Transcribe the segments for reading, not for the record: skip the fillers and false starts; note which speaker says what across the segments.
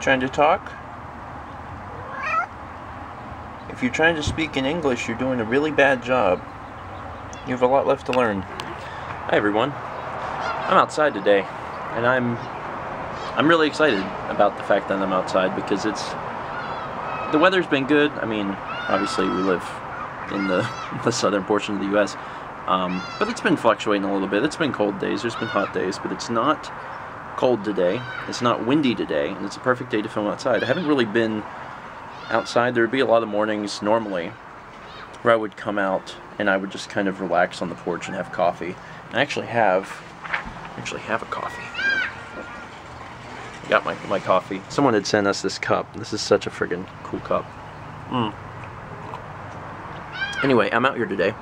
Speaker 1: Trying to talk? If you're trying to speak in English, you're doing a really bad job. You have a lot left to learn. Hi everyone. I'm outside today, and I'm really excited about the fact that I'm outside because the weather's been good. I mean, obviously we live in the southern portion of the U.S., but it's been fluctuating a little bit. It's been cold days, there's been hot days, but it's not cold today, it's not windy today, and it's a perfect day to film outside. I haven't really been outside. There would be a lot of mornings normally where I would come out and I would just kind of relax on the porch and have coffee. And I actually have a coffee. I got my coffee. Someone had sent us this cup. This is such a friggin' cool cup. Anyway, I'm out here today,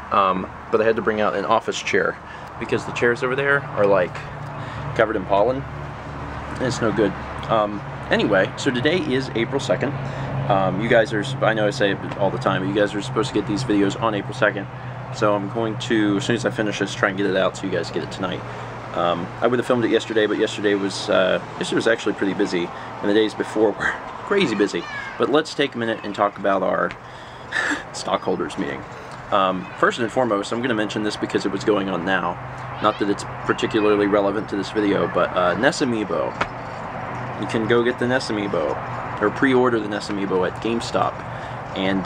Speaker 1: but I had to bring out an office chair because the chairs over there are like covered in pollen, and it's no good. Anyway, so today is April 2nd. You guys are, I know I say it all the time, but you guys are supposed to get these videos on April 2nd. So I'm going to, as soon as I finish this, try and get it out so you guys get it tonight. I would have filmed it yesterday, but yesterday was actually pretty busy, and the days before were crazy busy. But let's take a minute and talk about our stockholders meeting. First and foremost, I'm going to mention this because it was going on now. Not that it's particularly relevant to this video, but NES Amiibo. You can go get the NES Amiibo, or pre-order the NES Amiibo at GameStop. And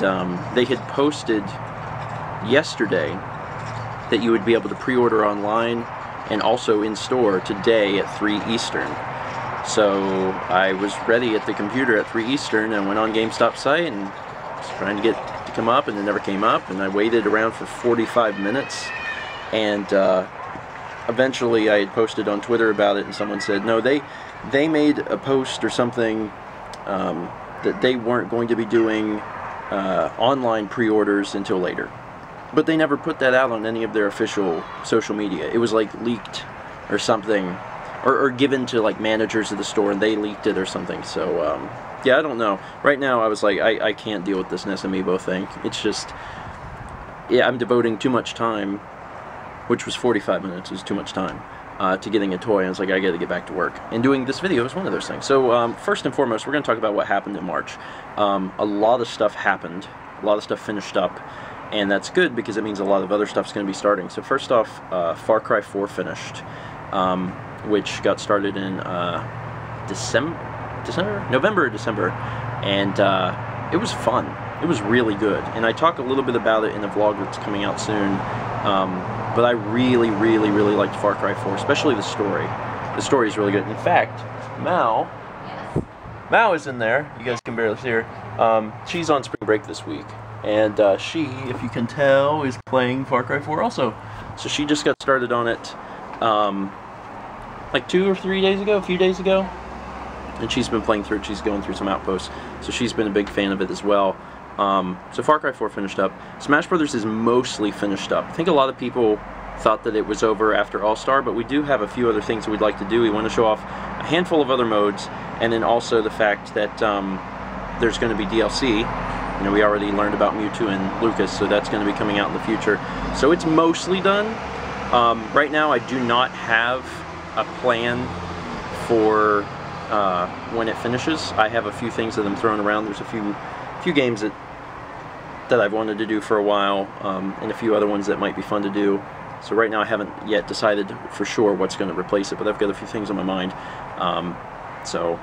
Speaker 1: they had posted yesterday that you would be able to pre-order online and also in store today at 3 Eastern. So I was ready at the computer at 3 Eastern and went on GameStop site and was trying to get it to come up, and it never came up, and I waited around for 45 minutes, and eventually I had posted on Twitter about it, and someone said no, they made a post or something that they weren't going to be doing online pre-orders until later. But they never put that out on any of their official social media. It was like leaked or something, or given to like managers of the store, and they leaked it or something. So yeah, I don't know. Right now I was like, I can't deal with this NES Amiibo thing. It's just, yeah, I'm devoting too much time, which was 45 minutes, is too much time, to getting a toy, and it's like, I gotta get back to work. And doing this video is one of those things. So first and foremost, we're gonna talk about what happened in March. A lot of stuff happened, a lot of stuff finished up, and that's good because it means a lot of other stuff's gonna be starting. So first off, Far Cry 4 finished, which got started in November or December, and it was fun. It was really good, and I talk a little bit about it in a vlog that's coming out soon. But I really liked Far Cry 4, especially the story. The story is really good. In fact, Mao is in there. You guys can barely see her. She's on spring break this week, and she, if you can tell, is playing Far Cry 4 also. So she just got started on it like 2 or 3 days ago, a few days ago, and she's been playing through it. She's going through some outposts, so she's been a big fan of it as well. So Far Cry 4 finished up. Smash Brothers is mostly finished up. I think a lot of people thought that it was over after All-Star, but we do have a few other things that we'd like to do. We want to show off a handful of other modes, and then also the fact that there's going to be DLC. You know, we already learned about Mewtwo and Lucas, so that's going to be coming out in the future. So it's mostly done. Right now I do not have a plan for when it finishes. I have a few things that I'm throwing around. There's a few games that I've wanted to do for a while, and a few other ones that might be fun to do. So right now I haven't yet decided for sure what's going to replace it, but I've got a few things on my mind. So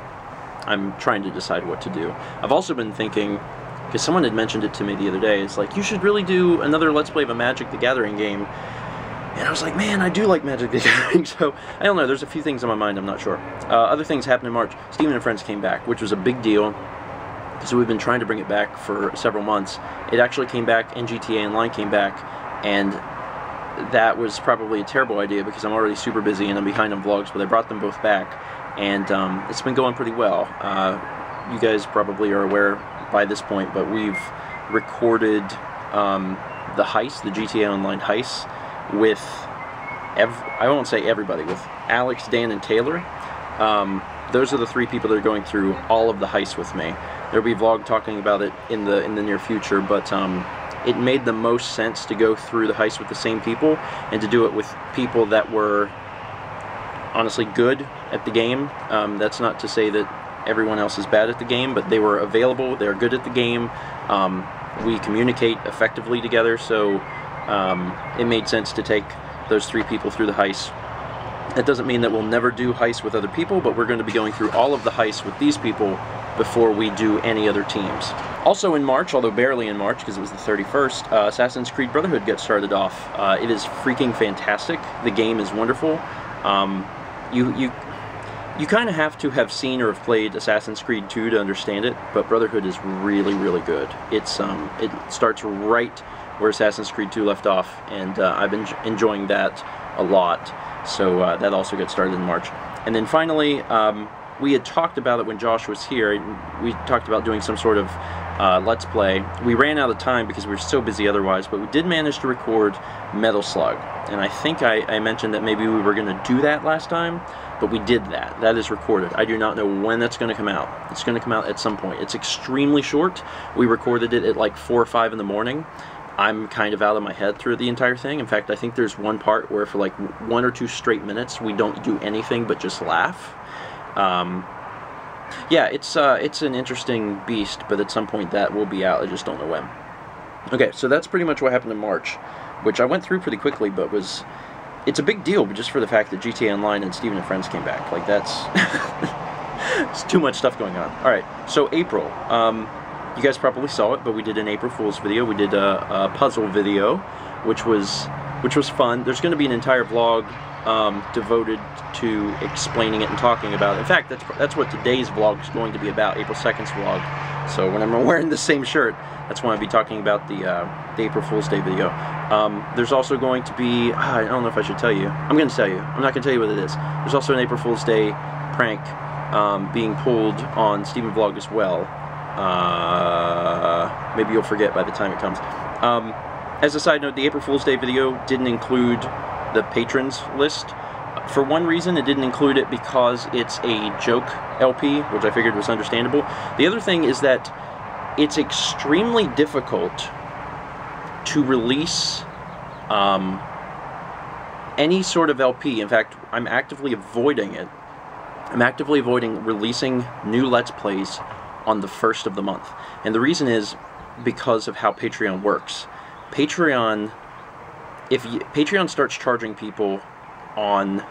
Speaker 1: I'm trying to decide what to do. I've also been thinking, because someone had mentioned it to me the other day, it's like, you should really do another Let's Play of a Magic the Gathering game. And I was like, man, I do like Magic the Gathering, so I don't know, there's a few things on my mind, I'm not sure. Other things happened in March. Steven and Friends came back, which was a big deal. So we've been trying to bring it back for several months. It actually came back, and GTA Online came back, and that was probably a terrible idea because I'm already super busy and I'm behind on vlogs, but I brought them both back, and it's been going pretty well. You guys probably are aware by this point, but we've recorded the heist, the GTA Online heist, with, I won't say everybody, with Alex, Dan, and Taylor. Those are the 3 people that are going through all of the heists with me. There'll be a vlog talking about it in the near future, but it made the most sense to go through the heist with the same people and to do it with people that were honestly good at the game. That's not to say that everyone else is bad at the game, but they were available, they're good at the game. We communicate effectively together, so it made sense to take those 3 people through the heist. That doesn't mean that we'll never do heists with other people, but we're going to be going through all of the heists with these people before we do any other teams. Also in March, although barely in March because it was the 31st, Assassin's Creed Brotherhood gets started off. It is freaking fantastic. The game is wonderful. You kind of have to have seen or have played Assassin's Creed 2 to understand it, but Brotherhood is really, really good. It starts right where Assassin's Creed 2 left off, and I've been enjoying that a lot. So that also gets started in March. And then finally, we had talked about it when Josh was here. We talked about doing some sort of Let's Play. We ran out of time because we were so busy otherwise, but we did manage to record Metal Slug. And I think I mentioned that maybe we were going to do that last time, but we did that. That is recorded. I do not know when that's going to come out. It's going to come out at some point. It's extremely short. We recorded it at like 4 or 5 in the morning. I'm kind of out of my head through the entire thing. In fact, I think there's one part where for like 1 or 2 straight minutes we don't do anything but just laugh. Yeah, it's an interesting beast, but at some point that will be out. I just don't know when. Okay, so that's pretty much what happened in March, which I went through pretty quickly, but it's a big deal just for the fact that GTA Online and Steven and Friends came back. Like, that's it's too much stuff going on. All right, so April. You guys probably saw it, but we did an April Fool's video. We did a puzzle video, which was fun. There's going to be an entire vlog devoted to explaining it and talking about it. In fact, that's what today's vlog is going to be about, April 2nd's vlog. So when I'm wearing the same shirt, that's when I'll be talking about the April Fool's Day video. There's also going to be, I don't know if I should tell you. I'm going to tell you. I'm not going to tell you what it is. There's also an April Fool's Day prank being pulled on Steven Vlog as well. Maybe you'll forget by the time it comes. As a side note, the April Fool's Day video didn't include the patrons list. For one reason, it didn't include it because it's a joke LP, which I figured was understandable. The other thing is that it's extremely difficult to release any sort of LP. In fact, I'm actively avoiding it. I'm actively avoiding releasing new Let's Plays on the 1st of the month. And the reason is because of how Patreon works. Patreon starts charging people on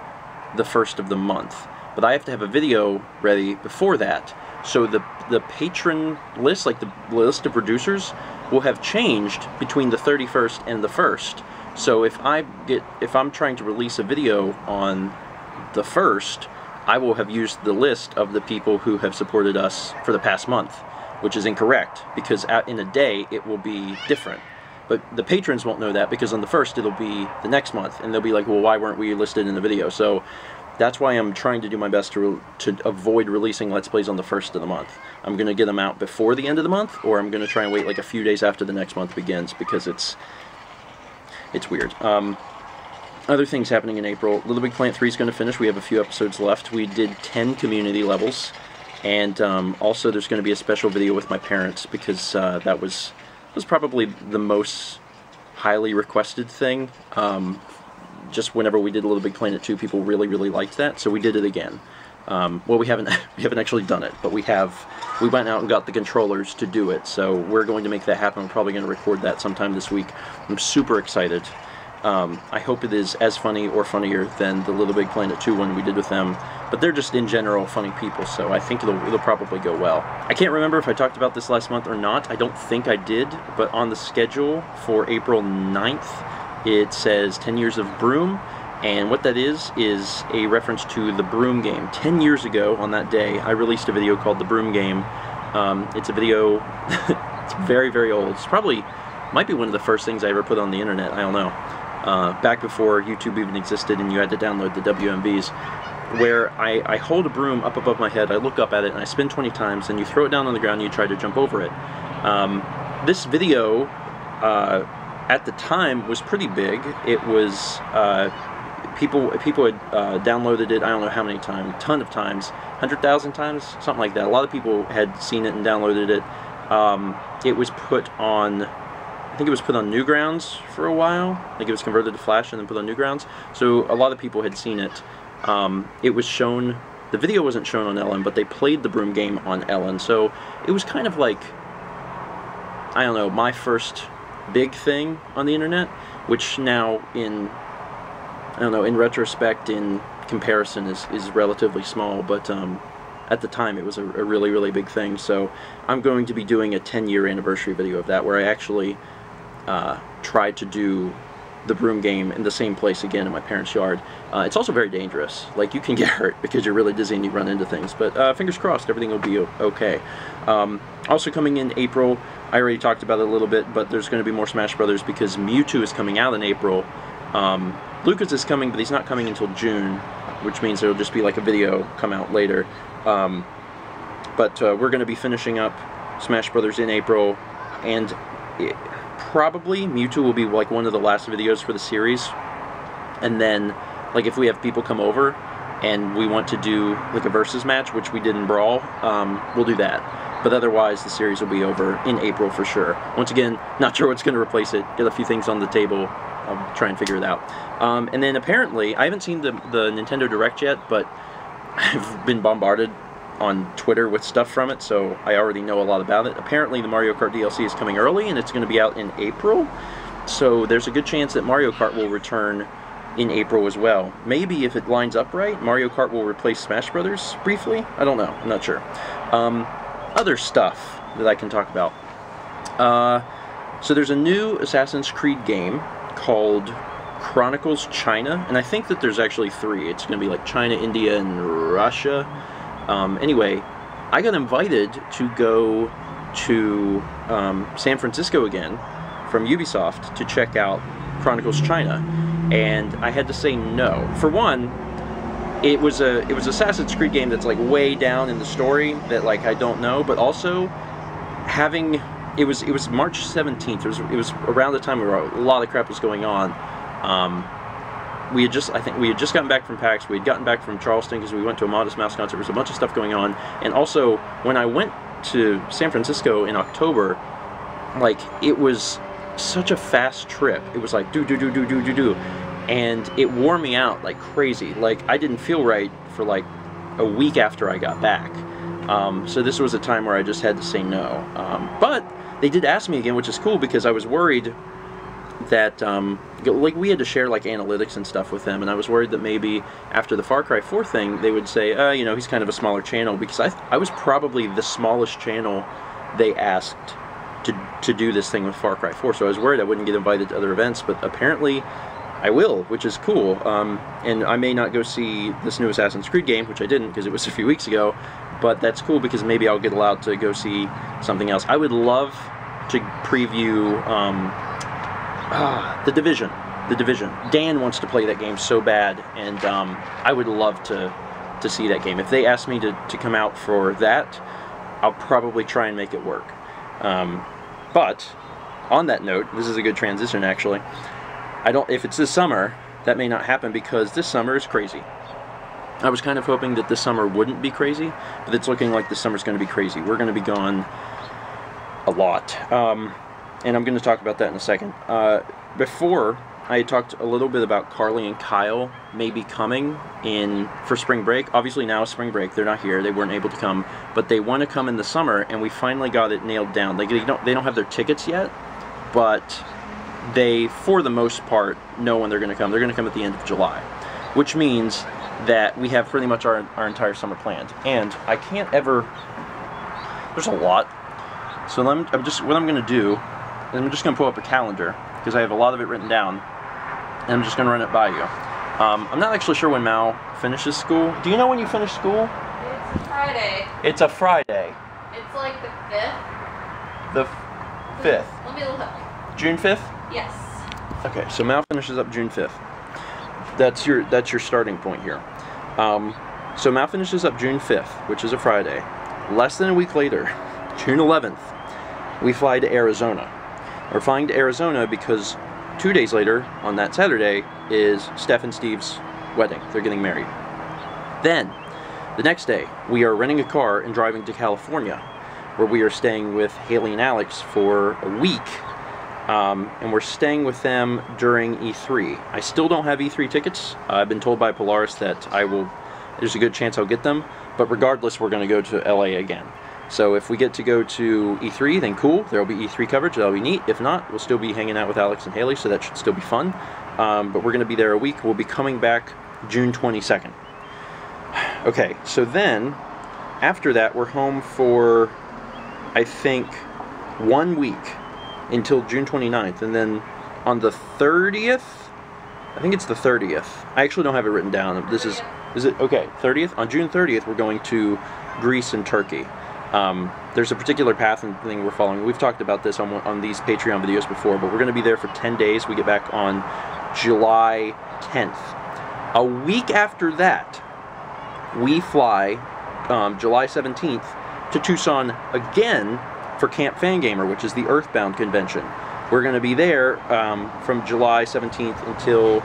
Speaker 1: the 1st of the month, but I have to have a video ready before that. So the patron list, like the list of producers, will have changed between the 31st and the 1st. So if I'm trying to release a video on the 1st, I will have used the list of the people who have supported us for the past month, which is incorrect, because in a day it will be different. But the patrons won't know that, because on the 1st it'll be the next month, and they'll be like, well, why weren't we listed in the video? So that's why I'm trying to do my best to avoid releasing Let's Plays on the 1st of the month. I'm going to get them out before the end of the month, or I'm going to try and wait like a few days after the next month begins, because it's weird. Other things happening in April. Little Big Planet 3 is going to finish. We have a few episodes left. We did 10 community levels, and also there's going to be a special video with my parents, because that was probably the most highly requested thing. Just whenever we did Little Big Planet 2, people really, really liked that, so we did it again. Well, we haven't actually done it, but we went out and got the controllers to do it, so we're going to make that happen. I'm probably going to record that sometime this week. I'm super excited. I hope it is as funny or funnier than the Little Big Planet 2 one we did with them, but they're just in general funny people, so I think it'll probably go well. I can't remember if I talked about this last month or not. I don't think I did, but on the schedule for April 9th, it says 10 Years of Broom, and what that is a reference to the Broom game. 10 years ago, on that day, I released a video called The Broom Game. It's a video, it's very, very old. It's probably, might be one of the first things I ever put on the internet, I don't know. Back before YouTube even existed and you had to download the WMVs, where I hold a broom up above my head, I look up at it, and I spin 20 times, and you throw it down on the ground and you try to jump over it. This video, at the time, was pretty big. It was, people had downloaded it, I don't know how many times, a ton of times, 100,000 times, something like that. A lot of people had seen it and downloaded it. It was put on, I think it was put on Newgrounds for a while. I think it was converted to Flash and then put on Newgrounds. So a lot of people had seen it. It was shown the video wasn't shown on Ellen, but they played the Broom game on Ellen. So it was kind of like, I don't know, my first big thing on the internet, which now in, I don't know, in retrospect, in comparison is relatively small, but at the time it was a really, really big thing. So I'm going to be doing a 10-year anniversary video of that, where I actually tried to do the Broom game in the same place again in my parents' yard. It's also very dangerous. Like, you can get hurt because you're really dizzy and you run into things, but fingers crossed everything will be okay. Also coming in April, I already talked about it a little bit, but there's going to be more Smash Brothers because Mewtwo is coming out in April. Lucas is coming, but he's not coming until June, which means it'll just be like a video come out later. But we're going to be finishing up Smash Brothers in April, and probably Mewtwo will be like one of the last videos for the series. And then, like, if we have people come over and we want to do like a versus match, which we did in Brawl, we'll do that. But otherwise, the series will be over in April for sure. Once again, not sure what's going to replace it. Get a few things on the table. I'll try and figure it out. And then apparently, I haven't seen the Nintendo Direct yet, but I've been bombarded on Twitter with stuff from it, so I already know a lot about it. Apparently, the Mario Kart DLC is coming early, and it's going to be out in April. So there's a good chance that Mario Kart will return in April as well. Maybe if it lines up right, Mario Kart will replace Smash Brothers briefly. I don't know. I'm not sure. Other stuff that I can talk about. So there's a new Assassin's Creed game called Chronicles China, and I think that there's actually 3. It's going to be like China, India, and Russia. Anyway, I got invited to go to San Francisco again from Ubisoft to check out Chronicles China, and I had to say no. For one, it was Assassin's Creed game that's like way down in the story that like I don't know, but also having it was March 17th. It was around the time where a lot of crap was going on. I think we had just gotten back from PAX. We had gotten back from Charleston because we went to a Modest Mouse concert. There was a bunch of stuff going on, and also when I went to San Francisco in October, like, it was such a fast trip. It was like do, and it wore me out like crazy. Like, I didn't feel right for like a week after I got back. So this was a time where I just had to say no. But they did ask me again, which is cool because I was worried that like we had to share like analytics and stuff with them, and I was worried that maybe after the Far Cry 4 thing they would say, you know, he's kind of a smaller channel, because I was probably the smallest channel they asked to do this thing with Far Cry 4, so I was worried I wouldn't get invited to other events, but apparently I will, which is cool. And I may not go see this new Assassin's Creed game, which I didn't because it was a few weeks ago, but that's cool because maybe I'll get allowed to go see something else. I would love to preview The Division. The Division. Dan wants to play that game so bad, and I would love to see that game. If they ask me to come out for that, I'll probably try and make it work. But on that note, this is a good transition actually. If it's this summer, that may not happen because this summer is crazy. I was kind of hoping that this summer wouldn't be crazy, but it's looking like this summer's going to be crazy. We're going to be gone a lot. And I'm going to talk about that in a second. Before, I had talked a little bit about Carly and Kyle maybe coming in for spring break. Obviously now is spring break. They're not here. They weren't able to come. But they want to come in the summer, and we finally got it nailed down. They don't have their tickets yet, but they, for the most part, know when they're going to come. They're going to come at the end of July, which means that we have pretty much our entire summer planned. And I can't ever... There's a lot. So what I'm going to do is I'm just going to pull up a calendar, because I have a lot of it written down, and I'm just going to run it by you. I'm not actually sure when Mal finishes school. Do you know when you finish school?
Speaker 2: It's Friday.
Speaker 1: It's a Friday.
Speaker 2: It's like the 5th.
Speaker 1: The 5th.
Speaker 2: Let me look.
Speaker 1: June 5th?
Speaker 2: Yes.
Speaker 1: Okay, so Mal finishes up June 5th. That's your starting point here. So Mal finishes up June 5th, which is a Friday. Less than a week later, June 11th, we fly to Arizona. We're flying to Arizona because 2 days later, on that Saturday, is Steph and Steve's wedding. They're getting married. Then, the next day, we are renting a car and driving to California, where we are staying with Haley and Alex for a week. And we're staying with them during E3. I still don't have E3 tickets. I've been told by Polaris that I will there's a good chance I'll get them. But regardless, we're going to go to LA again. So if we get to go to E3, then cool. There will be E3 coverage. That'll be neat. If not, we'll still be hanging out with Alex and Haley, so that should still be fun. But we're going to be there a week. We'll be coming back June 22nd. Okay, so then after that, we're home for, I think, 1 week until June 29th. And then on the 30th, I think it's the 30th. I actually don't have it written down. This is it? Okay, 30th? On June 30th, we're going to Greece and Turkey. There's a particular path and thing we're following. We've talked about this on these Patreon videos before, but we're going to be there for 10 days. We get back on July 10th. A week after that, we fly July 17th to Tucson again for Camp Fangamer, which is the Earthbound convention. We're going to be there from July 17th until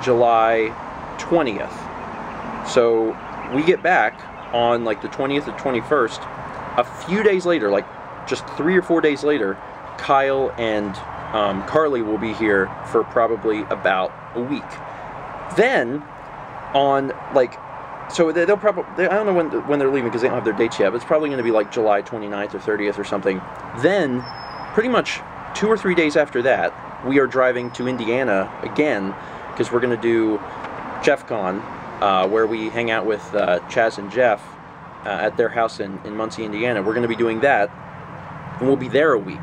Speaker 1: July 20th. So we get back on like the 20th or 21st. A few days later, like just 3 or 4 days later, Kyle and Carly will be here for probably about a week. Then on like, so they'll probably, I don't know when they're leaving because they don't have their dates yet, but it's probably going to be like July 29th or 30th or something. Then pretty much 2 or 3 days after that, we are driving to Indiana again because we're going to do JeffCon, where we hang out with Chaz and Jeff at their house in Muncie, Indiana. We're going to be doing that, and we'll be there a week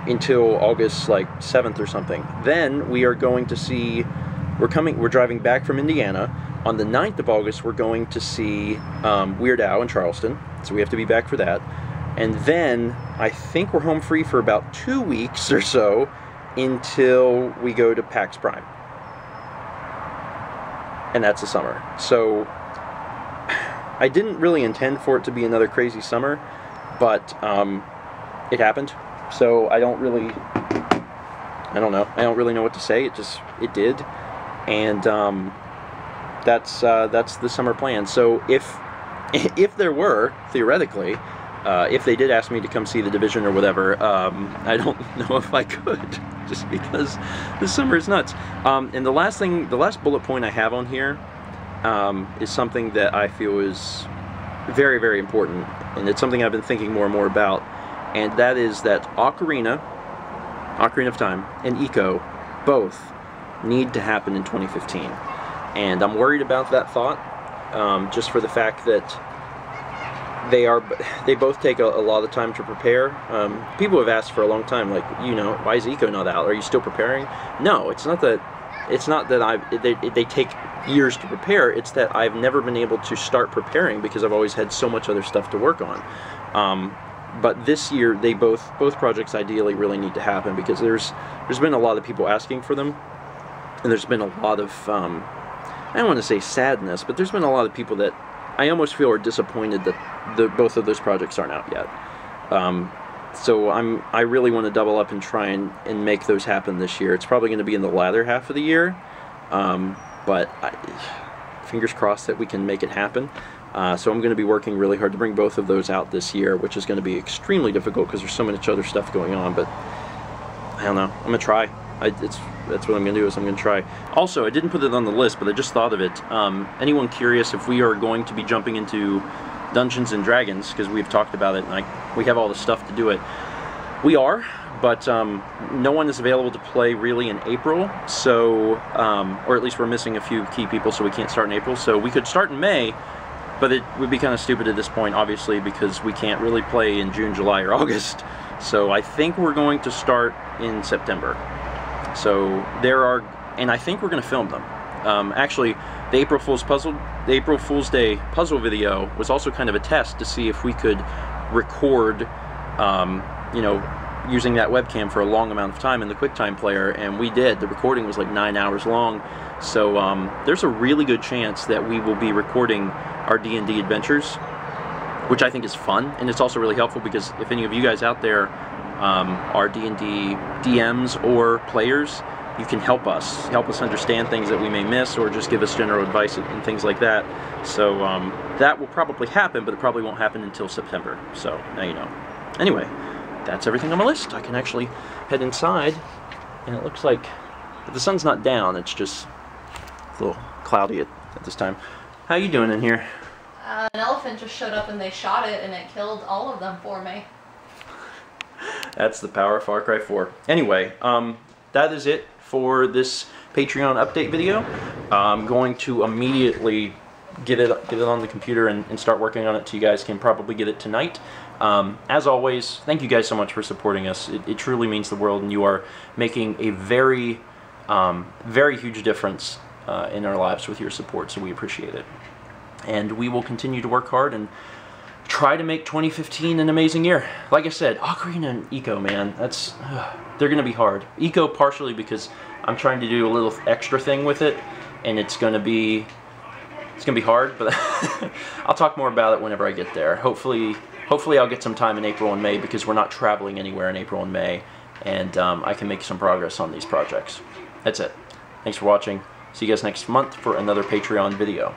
Speaker 1: until August like 7th or something. Then we are going to see, we're driving back from Indiana. On the 9th of August, we're going to see Weird Al in Charleston, so we have to be back for that. And then I think we're home free for about 2 weeks or so until we go to PAX Prime. And that's the summer. So I didn't really intend for it to be another crazy summer, but it happened. So I don't really know what to say. It did. And that's the summer plan. So if there were, theoretically, if they did ask me to come see The Division or whatever, I don't know if I could, just because the summer is nuts. And the last bullet point I have on here is something that I feel is very, very important, and it's something I've been thinking more and more about, and that is that Ocarina of Time, and Ico both need to happen in 2015. And I'm worried about that thought, just for the fact that they both take a lot of time to prepare. People have asked for a long time, like, why is Ico not out? Are you still preparing? No, it's not that they take years to prepare. It's that I've never been able to start preparing because I've always had so much other stuff to work on. But this year, both projects ideally really need to happen because there's been a lot of people asking for them, and there's been a lot of I don't want to say sadness, but there's been a lot of people that I almost feel are disappointed that both of those projects aren't out yet. So I really want to double up and try and make those happen this year. It's probably going to be in the latter half of the year, but fingers crossed that we can make it happen. So I'm going to be working really hard to bring both of those out this year, which is going to be extremely difficult because there's so much other stuff going on, but I don't know. I'm going to try. That's what I'm going to do, is I'm going to try. Also, I didn't put it on the list, but I just thought of it. Anyone curious if we are going to be jumping into Dungeons and Dragons, because we've talked about it, and we have all the stuff to do it. We are, but no one is available to play really in April, so, or at least we're missing a few key people, so we can't start in April. So we could start in May, but it would be kind of stupid at this point, obviously, because we can't really play in June, July, or August. So I think we're going to start in September. So and I think we're going to film them. Actually, the April Fool's Day puzzle video was also kind of a test to see if we could record, using that webcam for a long amount of time in the QuickTime player, and we did. The recording was like 9 hours long. So there's a really good chance that we will be recording our D&D adventures, which I think is fun, and it's also really helpful because if any of you guys out there are D&D DMs or players, you can help us understand things that we may miss, or just give us general advice and things like that. So that will probably happen, but it probably won't happen until September. So now you know. Anyway, that's everything on my list. I can actually head inside, and it looks like the sun's not down. It's just a little cloudy at this time. How you doing in here?
Speaker 2: An elephant just showed up and they shot it and it killed all of them for me.
Speaker 1: That's the power of Far Cry 4. Anyway, that is it for this Patreon update video. I'm going to immediately get it on the computer and start working on it so you guys can probably get it tonight. As always, thank you guys so much for supporting us. It truly means the world, and you are making a very, very huge difference in our lives with your support, so we appreciate it. And we will continue to work hard and try to make 2015 an amazing year. Like I said, Ocarina and Eco, man, they're going to be hard. Eco partially because I'm trying to do a little extra thing with it, and it's going to be hard, but I'll talk more about it whenever I get there. Hopefully I'll get some time in April and May, because we're not traveling anywhere in April and May, and I can make some progress on these projects. That's it. Thanks for watching. See you guys next month for another Patreon video.